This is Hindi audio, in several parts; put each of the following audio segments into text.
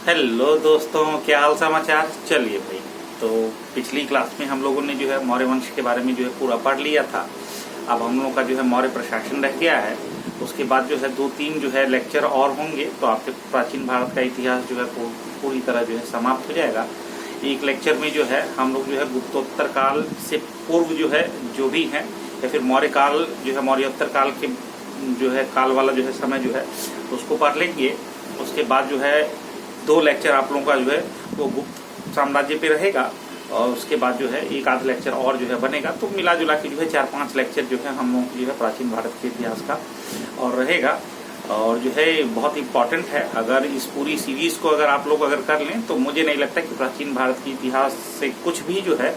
हेलो दोस्तों, क्या हाल समाचार। चलिए भाई, तो पिछली क्लास में हम लोगों ने जो है मौर्य वंश के बारे में जो है पूरा पढ़ लिया था। अब हम लोगों का जो है मौर्य प्रशासन रह गया है। उसके बाद जो है 2-3 जो है लेक्चर और होंगे, तो आपके प्राचीन भारत का इतिहास जो है पूरी तरह जो है समाप्त हो जाएगा। एक लेक्चर में जो है हम लोग जो है गुप्तोत्तर काल से पूर्व जो है जो भी है, या फिर मौर्य काल जो है मौर्योत्तर काल के जो है काल वाला जो है समय जो है उसको पढ़ लेंगे। उसके बाद जो है 2 लेक्चर आप लोगों का जो है वो गुप्त साम्राज्य पे रहेगा, और उसके बाद जो है एक आध लेक्चर और जो है बनेगा। तो मिला जुला के जो है 4-5 लेक्चर जो है हम लोगों को जो है प्राचीन भारत के इतिहास का और रहेगा। और जो है बहुत इम्पॉर्टेंट है। अगर इस पूरी सीरीज को अगर आप लोग अगर कर लें तो मुझे नहीं लगता कि प्राचीन भारत के इतिहास से कुछ भी जो है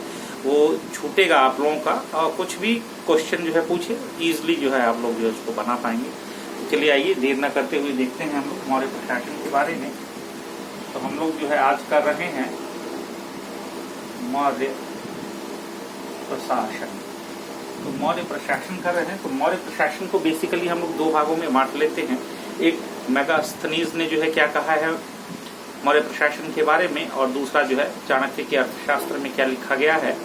वो छूटेगा आप लोगों का, और कुछ भी क्वेश्चन जो है पूछे ईजिली जो है आप लोग जो है उसको बना पाएंगे। तो चलिए आइए देर न करते हुए देखते हैं हम लोग मौर्य प्रशासन के बारे में। तो हम लोग जो है आज कर रहे हैं मौर्य प्रशासन। तो मौर्य प्रशासन कर रहे हैं, तो मौर्य प्रशासन को बेसिकली हम लोग 2 भागों में बांट लेते हैं। एक मेगास्थनीज ने जो है क्या कहा है मौर्य प्रशासन के बारे में, और दूसरा जो है चाणक्य के अर्थशास्त्र में क्या लिखा गया है।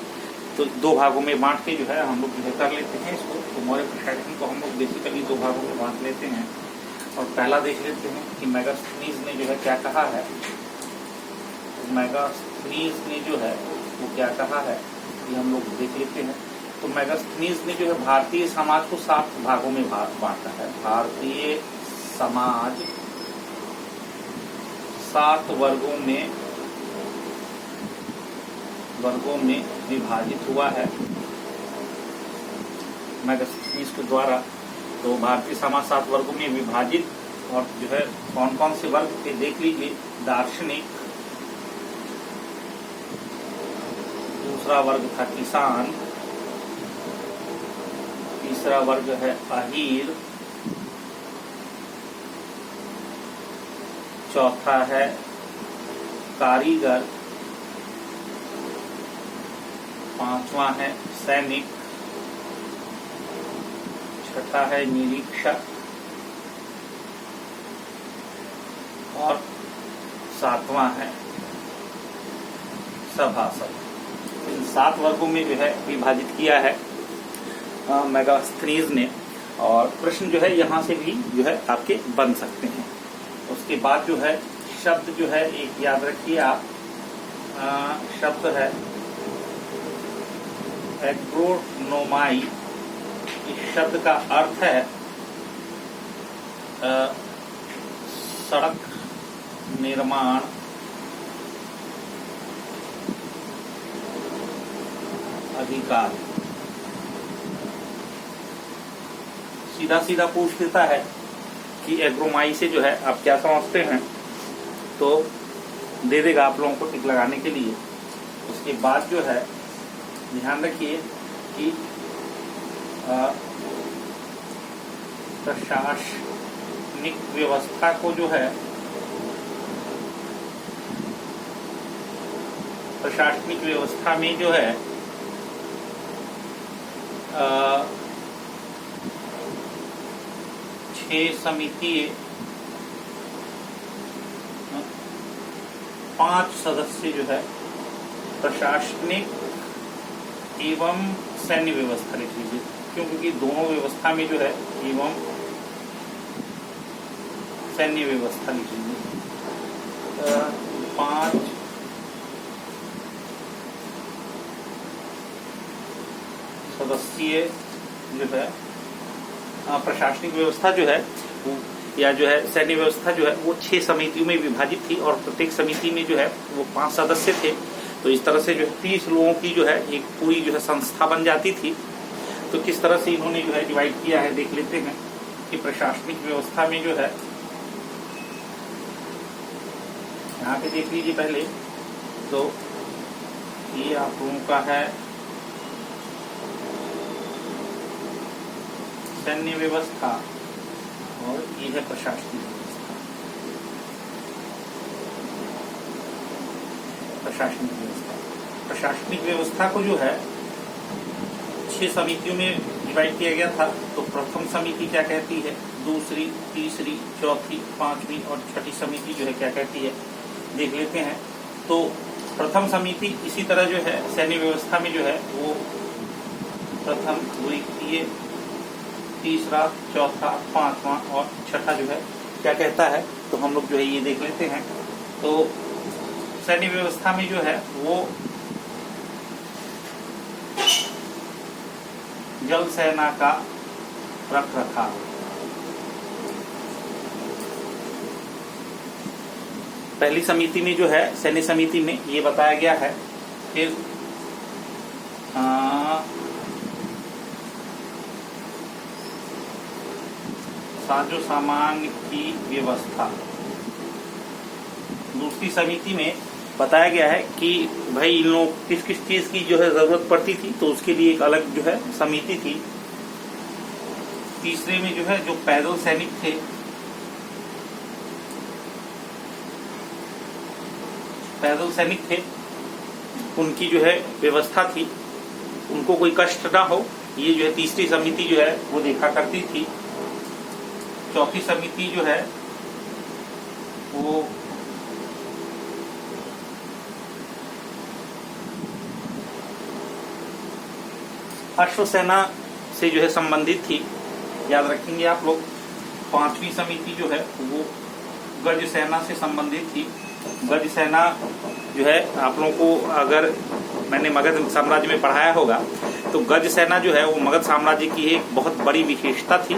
तो 2 भागों में बांट के जो है हम लोग जो है कर लेते हैं इसको। तो मौर्य प्रशासन को हम लोग बेसिकली 2 भागों में बांट लेते हैं। और पहला देख लेते हैं कि मेगास्थनीज ने जो है क्या कहा है। मेगास्थनीज ने जो है वो क्या कहा है ये हम लोग देख लेते हैं। तो मेगास्थनीज ने जो है भारतीय समाज को 7 भागों में बांटा है। भारतीय समाज 7 वर्गों में विभाजित हुआ है मेगास्थनीज के द्वारा। तो भारतीय समाज 7 वर्गों में विभाजित, और जो है कौन कौन से वर्ग थे देख लीजिए। दार्शनिक, दूसरा वर्ग था किसान, तीसरा वर्ग है अहीर, चौथा है कारीगर, 5वां है सैनिक, छठा है निरीक्षक, और 7वां है सभासद। इन 7 वर्गों में जो है विभाजित किया है मेगास्थनीज ने। और प्रश्न जो है यहाँ से भी जो है आपके बन सकते हैं। उसके बाद जो है शब्द जो है एक याद रखिए आप, शब्द है एग्रोनोमाई। इस शब्द का अर्थ है सड़क निर्माण अधिकार। सीधा सीधा पूछ देता है कि एग्रोमाई से जो है आप क्या समझते हैं, तो दे देगा आप लोगों को टिक लगाने के लिए। उसके बाद जो है ध्यान रखिए कि प्रशासनिक व्यवस्था को जो है प्रशासनिक व्यवस्था में जो है 6 समिति 5 सदस्य जो है प्रशासनिक एवं सैन्य व्यवस्था लिख लीजिए, क्योंकि दोनों व्यवस्था में जो है एवं सैन्य व्यवस्था लिख लीजिए। 5 सदस्यीय जो है प्रशासनिक व्यवस्था जो है वो, या जो है सैन्य व्यवस्था जो है वो 6 समितियों में विभाजित थी, और प्रत्येक समिति में जो है वो 5 सदस्य थे। तो इस तरह से जो है 30 लोगों की जो है एक पूरी जो है संस्था बन जाती थी। तो किस तरह से इन्होंने जो है डिवाइड किया है देख लेते हैं कि प्रशासनिक व्यवस्था में जो है यहाँ पे देख लीजिए पहले। तो ये आप लोगों का है सैन्य व्यवस्था, और ये है प्रशासनिक व्यवस्था। प्रशासनिक व्यवस्था को जो है 6 समितियों में डिवाइड किया गया था। तो प्रथम समिति क्या कहती है, दूसरी, तीसरी, चौथी, 5वीं और 6ठी समिति जो है क्या कहती है, देख लेते हैं। तो प्रथम समिति इसी तरह जो है सैन्य व्यवस्था में जो है वो प्रथम, द्वितीय, तीसरा, चौथा, पांचवा और छठा जो है क्या कहता है, तो हम लोग जो है ये देख लेते हैं। तो सैन्य व्यवस्था में जो है वो जल सेना का रख रखाव, पहली समिति में जो है सैन्य समिति में ये बताया गया है। फिर साजो सामान की व्यवस्था, दूसरी समिति में बताया गया है कि भाई इन लोग किस किस चीज की जो है जरूरत पड़ती थी, तो उसके लिए एक अलग जो है समिति थी। तीसरे में जो है जो पैदल सैनिक थे, उनकी जो है व्यवस्था थी, उनको कोई कष्ट ना हो, ये जो है तीसरी समिति जो है वो देखा करती थी। चौथी समिति जो है वो अश्वसेना से जो है संबंधित थी, याद रखेंगे आप लोग। पांचवी समिति जो है वो गज सेना से संबंधित थी। गज सेना जो है आप लोगों को अगर मैंने मगध साम्राज्य में पढ़ाया होगा तो गज सेना जो है वो मगध साम्राज्य की एक बहुत बड़ी विशेषता थी।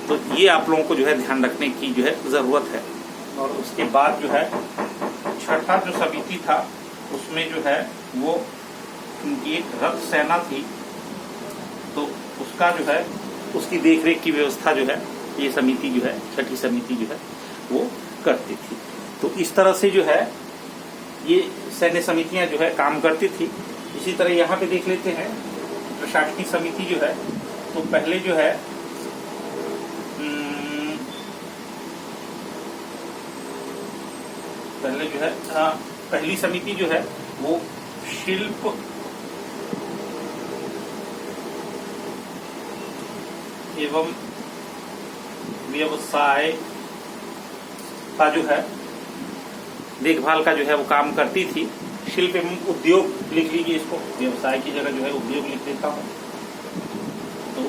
तो ये आप लोगों को जो है ध्यान रखने की जो है जरूरत है। और उसके बाद जो है छठा जो समिति था उसमें जो है वो उनकी एक रथ सेना थी, तो उसका जो है उसकी देखरेख की व्यवस्था जो है ये समिति जो है छठी समिति जो है वो करती थी। तो इस तरह से जो है ये सैन्य समितियां जो है काम करती थी। इसी तरह यहाँ पे देख लेते हैं प्रशासनिक समिति जो है, तो पहले जो है पहली समिति जो है वो शिल्प एवं व्यवसाय का जो है देखभाल का जो है वो काम करती थी। शिल्प एवं उद्योग लिख लीजिए इसको, व्यवसाय की जगह जो है उद्योग लिख देता हूँ। तो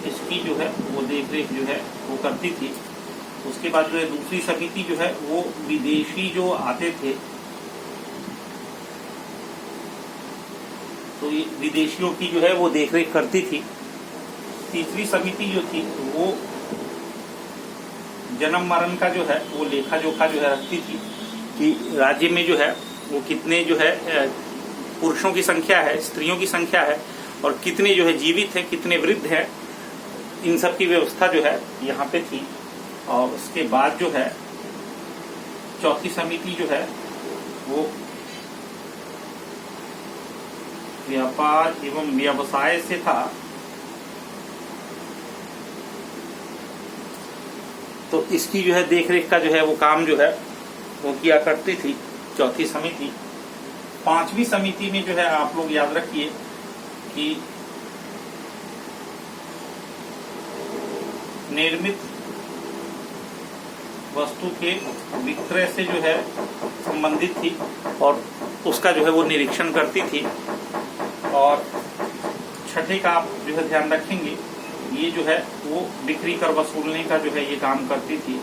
इसकी जो है वो देखरेख जो है वो करती थी। उसके बाद जो है दूसरी समिति जो है वो विदेशी जो आते थे तो ये विदेशियों की जो है वो देखरेख करती थी। तीसरी समिति जो थी वो जन्म मरण का जो है वो लेखा जोखा जो है रखती थी कि राज्य में जो है वो कितने जो है पुरुषों की संख्या है, स्त्रियों की संख्या है और कितने जो है जीवित हैं, कितने वृद्ध हैं, इन सब की व्यवस्था जो है यहाँ पे थी। और उसके बाद जो है चौथी समिति जो है वो व्यापार एवं व्यवसाय से था। तो इसकी जो है देखरेख का जो है वो काम जो है वो किया करती थी चौथी समिति। पांचवी समिति में जो है आप लोग याद रखिए कि निर्मित वस्तु के विक्रय से जो है संबंधित थी और उसका जो है वो निरीक्षण करती थी। और छठे का आप जो है ध्यान रखेंगे, ये जो है वो बिक्री कर वसूलने का जो है ये काम करती थी।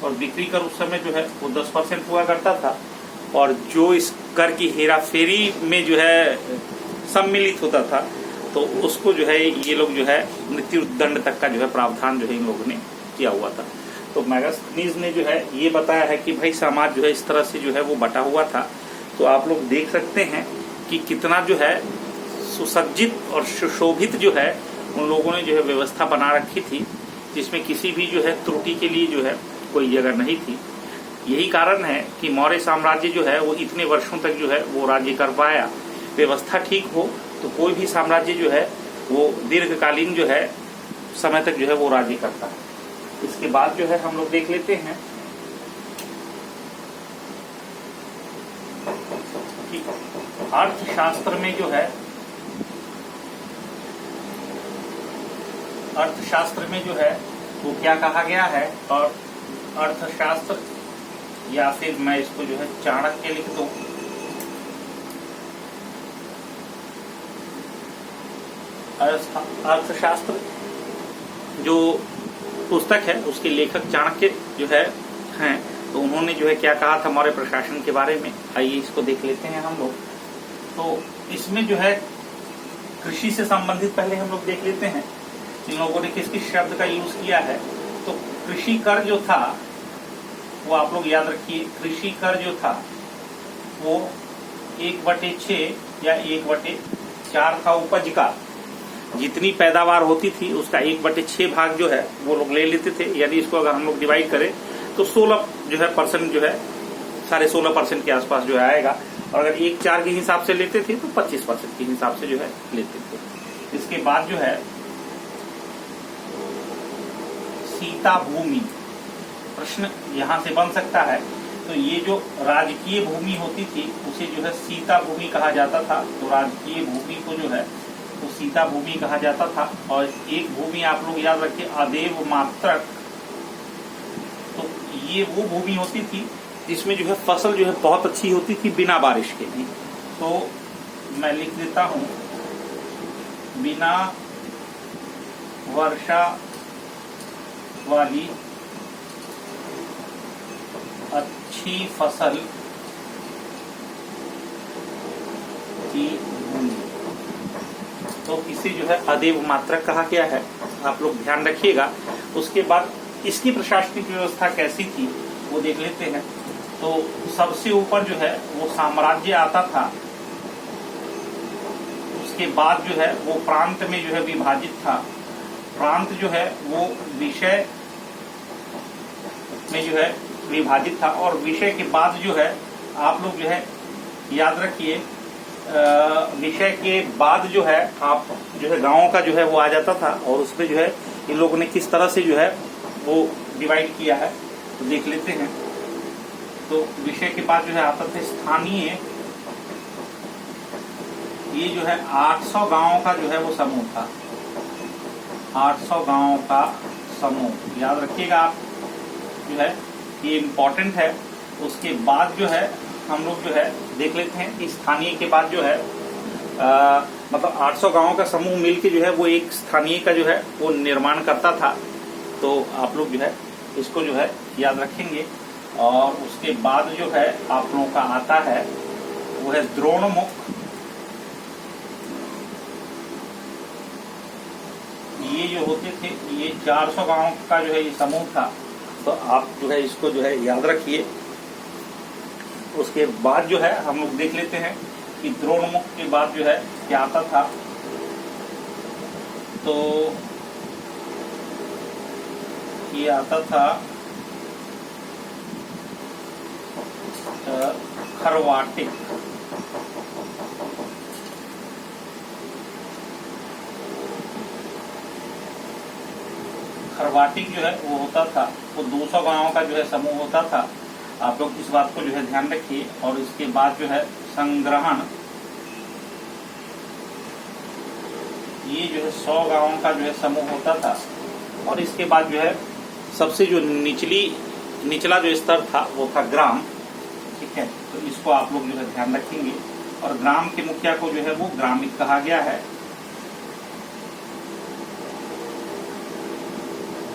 और बिक्री कर उस समय जो है वो 10% हुआ करता था और जो इस कर की हेराफेरी में जो है सम्मिलित होता था तो उसको जो है ये लोग जो है मृत्यु दंड तक का जो है प्रावधान जो है इन लोगों ने किया हुआ था। तो मैगस्थनीज ने जो है ये बताया है कि भाई समाज जो है इस तरह से जो है वो बटा हुआ था। तो आप लोग देख सकते हैं कि कितना जो है सुसज्जित और सुशोभित जो है उन लोगों ने जो है व्यवस्था बना रखी थी, जिसमें किसी भी जो है त्रुटि के लिए जो है कोई जगह नहीं थी। यही कारण है कि मौर्य साम्राज्य जो है वो इतने वर्षों तक जो है वो राज्य कर पाया। व्यवस्था ठीक हो तो कोई भी साम्राज्य जो है वो दीर्घकालीन जो है समय तक जो है वो राज्य करता है। इसके बाद जो है हम लोग देख लेते हैं कि अर्थशास्त्र में जो है वो क्या कहा गया है। और अर्थशास्त्र या फिर मैं इसको जो है चाणक्य लिख दूं। अर्थशास्त्र जो पुस्तक है उसके लेखक चाणक्य जो है हैं, तो उन्होंने जो है क्या कहा था मौर्य प्रशासन के बारे में, आइए इसको देख लेते हैं हम लोग। तो इसमें जो है कृषि से संबंधित पहले हम लोग देख लेते हैं इन लोगों ने किस किस शब्द का यूज किया है। तो कृषि कर जो था वो आप लोग याद रखिए, कृषि कर जो था वो 1/6 या 1/4 था। उपज का जितनी पैदावार होती थी उसका 1/6 भाग जो है वो लोग ले लेते थे। यानी इसको अगर हम लोग डिवाइड करें तो 16 जो है परसेंट जो है 16.5% के आसपास जो है आएगा। और अगर 1/4 के हिसाब से लेते थे तो 25% के हिसाब से जो है लेते थे। इसके बाद जो है सीता भूमि, प्रश्न यहां से बन सकता है। तो ये जो राजकीय भूमि होती थी उसे जो है सीता भूमि कहा जाता था। तो राजकीय भूमि को जो है तो सीता भूमि कहा जाता था। और एक भूमि आप लोग याद रखिए अदेव मात्रक, तो ये वो भूमि होती थी जिसमें जो है फसल जो है बहुत अच्छी होती थी बिना बारिश के भी। तो मैं लिख देता हूं बिना वर्षा वाली अच्छी फसल की भूमि, तो इसे जो है अदेव मात्रक कहा गया है, आप लोग ध्यान रखिएगा। उसके बाद इसकी प्रशासनिक व्यवस्था कैसी थी वो देख लेते हैं। तो सबसे ऊपर जो है वो साम्राज्य आता था, उसके बाद जो है वो प्रांत में जो है विभाजित था। प्रांत जो है वो विषय में जो है विभाजित था। और विषय के बाद जो है आप लोग जो है याद रखिए विषय के बाद जो है आप जो है गांवों का जो है वो आ जाता था। और उसमें जो है इन लोगों ने किस तरह से जो है वो डिवाइड किया है तो देख लेते हैं। तो विषय के बाद जो है आता था स्थानीय, ये जो है 800 गांवों का जो है वो समूह था। 800 गांवों का समूह याद रखिएगा आप, जो है ये इम्पोर्टेंट है। उसके बाद जो है हम लोग जो है देख लेते हैं कि स्थानीय के बाद जो है मतलब 800 गांवों का समूह मिलके जो है वो एक स्थानीय का जो है वो निर्माण करता था। तो आप लोग जो है इसको जो है याद रखेंगे। और उसके बाद जो है आप लोगों का आता है वो है द्रोणमुख। ये जो होते थे ये 400 गांवों का जो है ये समूह था। तो आप जो है इसको जो है याद रखिए। उसके बाद जो है हम लोग देख लेते हैं कि द्रोणमुख के बाद जो है क्या आता था। तो ये आता था खरवाटिक। खरवाटिक जो है वो होता था, वो 200 गांवों का जो है समूह होता था। आप लोग इस बात को जो है ध्यान रखिए। और इसके बाद जो है संग्रहण, ये जो है 100 गांवों का जो है समूह होता था। और इसके बाद जो है सबसे जो निचला जो स्तर था वो था ग्राम। ठीक है, तो इसको आप लोग जो है ध्यान रखेंगे। और ग्राम के मुखिया को जो है वो ग्रामिक कहा गया है।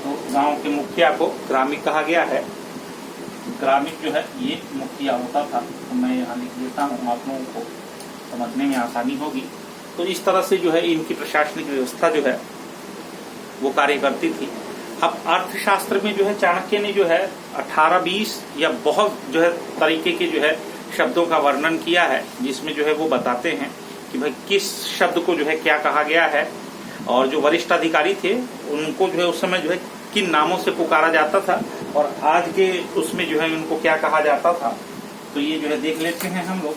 तो गांव के मुखिया को ग्रामिक कहा गया है। ग्रामिक जो है ये मुखिया होता था। तो मैं यहाँ लिख देता हूँ, आप लोगों को समझने में आसानी होगी। तो इस तरह से जो है इनकी प्रशासनिक व्यवस्था जो है वो कार्य करती थी। अब अर्थशास्त्र में जो है चाणक्य ने जो है 18-20 या बहुत जो है तरीके के जो है शब्दों का वर्णन किया है, जिसमें जो है वो बताते हैं कि भाई किस शब्द को जो है क्या कहा गया है। और जो वरिष्ठ अधिकारी थे उनको जो है उस समय जो है किन नामों से पुकारा जाता था और आज के उसमें जो है उनको क्या कहा जाता था। तो ये जो है देख लेते हैं हम लोग।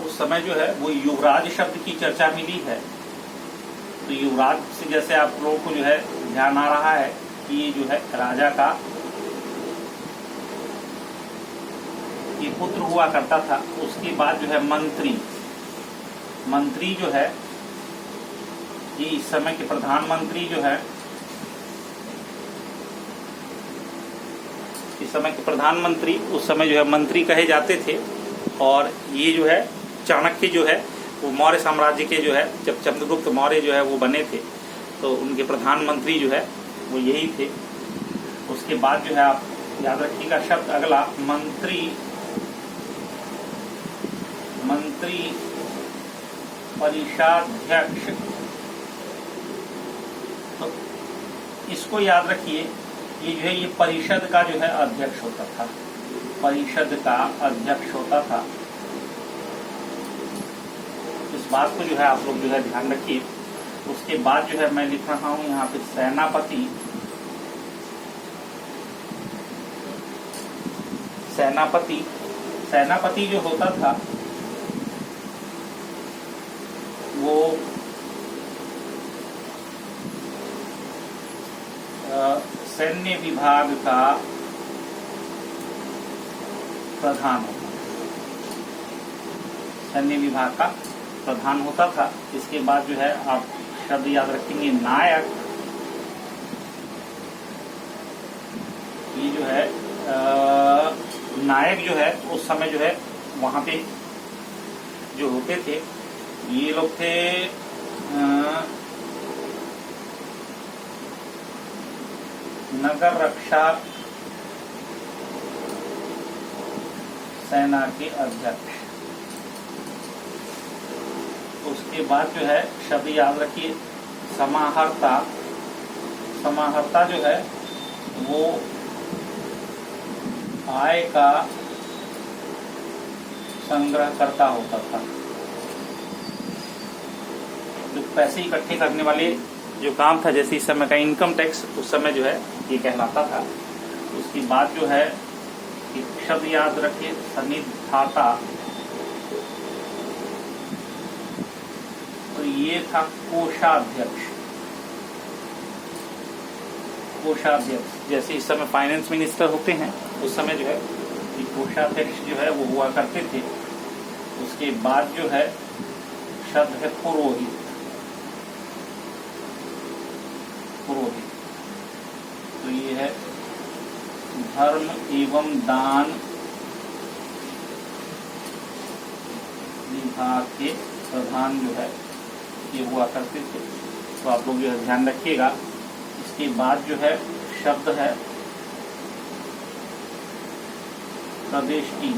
उस समय जो है वो युवराज शब्द की चर्चा मिली है। तो युवराज से जैसे आप लोगों को जो है ध्यान आ रहा है कि ये जो है राजा का ये पुत्र हुआ करता था। उसके बाद जो है मंत्री जो है, ये इस समय के प्रधानमंत्री जो है, इस समय के प्रधानमंत्री उस समय जो है मंत्री कहे जाते थे। और ये जो है चाणक्य जो है वो मौर्य साम्राज्य के जो है, जब चंद्रगुप्त मौर्य जो है वो बने थे तो उनके प्रधानमंत्री जो है वो यही थे। उसके बाद जो है आप याद रखिएगा शब्द अगला मंत्री परिषाध्यक्ष। तो इसको याद रखिए, ये जो है ये परिषद का जो है अध्यक्ष होता था, परिषद का अध्यक्ष होता था। इस बात को जो है आप लोग जो है ध्यान रखिए। उसके बाद जो है मैं लिख रहा हूं यहाँ पे सेनापति। सेनापति जो होता था वो सैन्य विभाग का प्रधान होता, सैन्य विभाग का प्रधान होता था। इसके बाद जो है आप शब्द याद रखेंगे नायक। ये जो है नायक जो है उस समय जो है वहां पे जो होते थे ये लोग थे नगर रक्षा सेना के अध्यक्ष। उसके बाद जो है शब्द याद रखिए समाहर्ता। समाहर्ता जो है वो आय का संग्रह करता होता था, जो पैसे इकट्ठे करने वाले जो काम था, जैसे इस समय का इनकम टैक्स उस समय जो है ये कहलाता था। उसके बाद जो है एक शब्द याद रखिए सन्निधाता। तो ये था कोषाध्यक्ष। कोषाध्यक्ष जैसे इस समय फाइनेंस मिनिस्टर होते हैं, उस समय जो है ये कोषाध्यक्ष जो है वो हुआ करते थे। उसके बाद जो है शब्द है पुरोहित। पुरोहित तो ये है धर्म एवं दान विभाग के प्रधान जो है ये हुआ करते थे। तो आप लोग जो है ध्यान रखिएगा। इसके बाद जो है शब्द है प्रदेष्टि।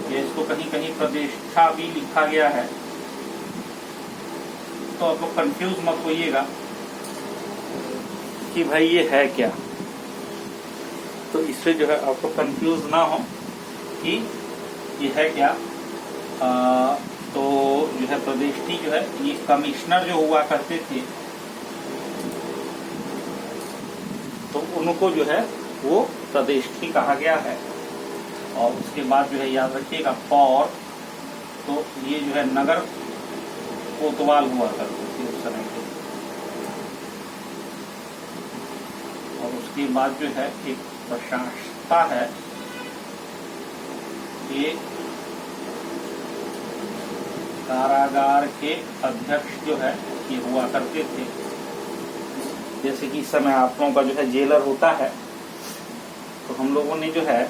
ये इसको कहीं कहीं प्रदेष्टा भी लिखा गया है, तो आप लोग कंफ्यूज मत होइएगा कि भाई ये है क्या। तो इससे जो है आपको कंफ्यूज ना हो कि ये है क्या। तो जो है प्रदेष्टि जो है ये कमिश्नर जो हुआ करते थे, तो उनको जो है वो प्रदेष्टि कहा गया है। और उसके बाद जो है याद रखिएगा पौर। तो ये जो है नगर कोतवाल हुआ करते थे उस समय के। और उसके बाद जो है एक प्रशासता है, ये कारागार के अध्यक्ष जो है ये हुआ करते थे। जैसे कि इस समय आप लोगों का जो है जेलर होता है, तो हम लोगों ने जो है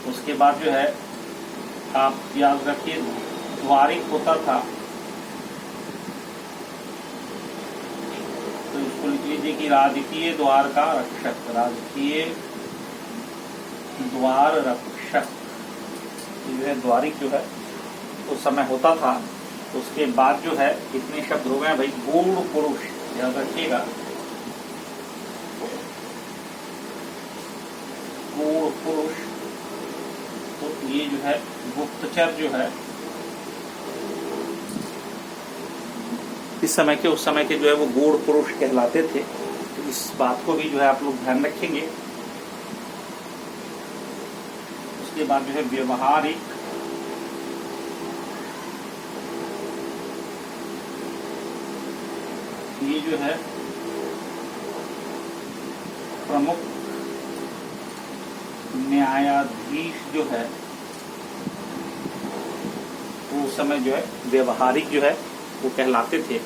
उसके बाद जो है आप याद रखिए द्वारिक होता था। तो इसको लिख लीजिए कि राजकीय द्वार का रक्षक, राजकीय द्वार रक्षक जो है द्वारिक जो है उस समय होता था। उसके बाद जो है इतने शब्द हो गए भाई। गूढ़ पुरुष याद रखिएगा, गूढ़ पुरुष। तो ये जो है गुप्तचर जो है इस समय के उस समय के जो है वो गूढ़ पुरुष कहलाते थे। तो इस बात को भी जो है आप लोग ध्यान रखेंगे। उसके बाद जो है व्यवहारिक। ये जो है प्रमुख न्यायाधीश जो है उस समय जो है व्यवहारिक जो है वो कहलाते थे।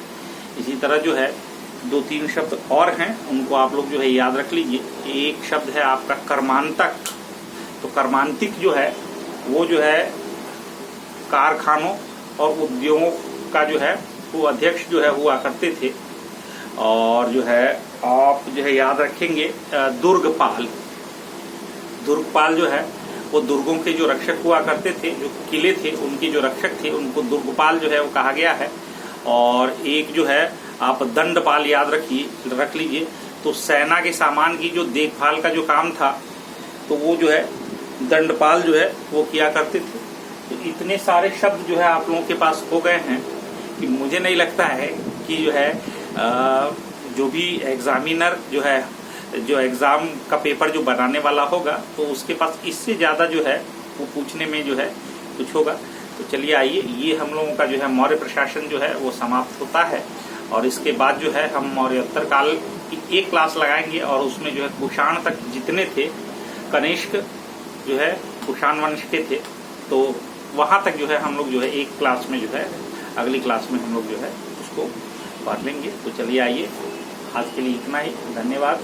इसी तरह जो है 2-3 शब्द और हैं, उनको आप लोग जो है याद रख लीजिए। एक शब्द है आपका कर्मांतक। तो कर्मांतिक जो है वो जो है कारखानों और उद्योगों का जो है वो अध्यक्ष जो है हुआ करते थे। और जो है आप जो है याद रखेंगे दुर्गपाल। दुर्गपाल जो है वो दुर्गों के जो रक्षक हुआ करते थे, जो किले थे उनके जो रक्षक थे, उनको दुर्गपाल जो है वो कहा गया है। और एक जो है आप दंडपाल याद रख लीजिए। तो सेना के सामान की जो देखभाल का जो काम था तो वो जो है दंडपाल जो है वो किया करते थे। तो इतने सारे शब्द जो है आप लोगों के पास हो गए हैं कि मुझे नहीं लगता है कि जो है जो भी एग्जामिनर जो है जो एग्जाम का पेपर जो बनाने वाला होगा तो उसके पास इससे ज्यादा जो है वो पूछने में जो है कुछ होगा। तो चलिए आइए, ये हम लोगों का जो है मौर्य प्रशासन जो है वो समाप्त होता है। और इसके बाद जो है हम मौर्योत्तर काल की एक क्लास लगाएंगे और उसमें जो है कुषाण तक जितने थे, कनिष्क जो है कुषाण वंश के थे, तो वहां तक जो है हम लोग जो है एक क्लास में जो है अगली क्लास में हम लोग जो है उसको पढ़ लेंगे। तो चलिए आइए, आज के लिए इतना ही। धन्यवाद।